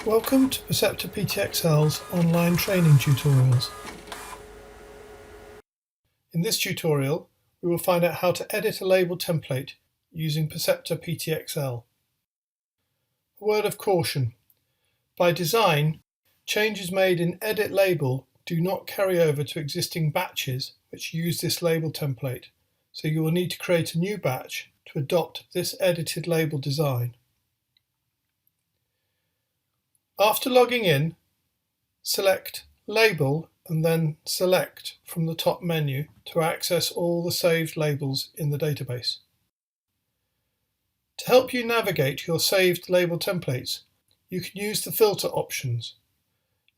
Welcome to Perceptor PTXL's online training tutorials. In this tutorial, we will find out how to edit a label template using Perceptor PTXL. A word of caution. By design, changes made in Edit Label do not carry over to existing batches which use this label template, so you will need to create a new batch to adopt this edited label design. After logging in, select Label and then Select from the top menu to access all the saved labels in the database. To help you navigate your saved label templates, you can use the filter options.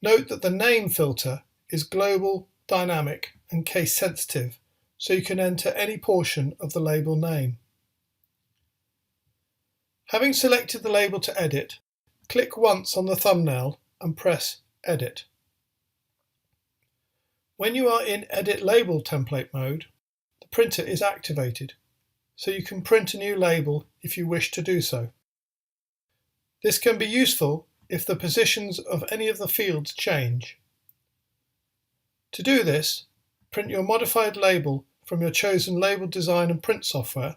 Note that the name filter is global, dynamic and case sensitive, so you can enter any portion of the label name. Having selected the label to edit, click once on the thumbnail and press Edit. When you are in Edit Label template mode, the printer is activated, so you can print a new label if you wish to do so. This can be useful if the positions of any of the fields change. To do this, print your modified label from your chosen label design and print software,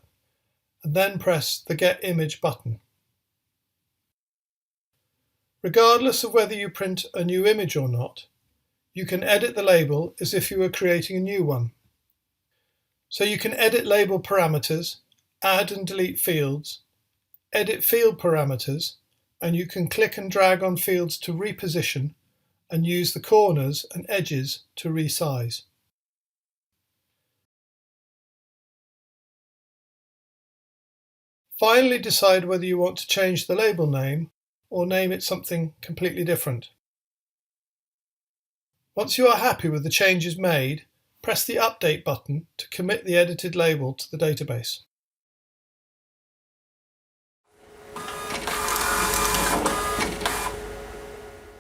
and then press the Get Image button. Regardless of whether you print a new image or not, you can edit the label as if you were creating a new one. So you can edit label parameters, add and delete fields, edit field parameters, and you can click and drag on fields to reposition and use the corners and edges to resize. Finally, decide whether you want to change the label name or name it something completely different. Once you are happy with the changes made, press the Update button to commit the edited label to the database.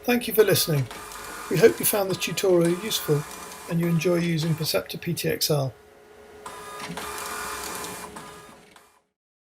Thank you for listening. We hope you found this tutorial useful and you enjoy using Perceptor PTXL.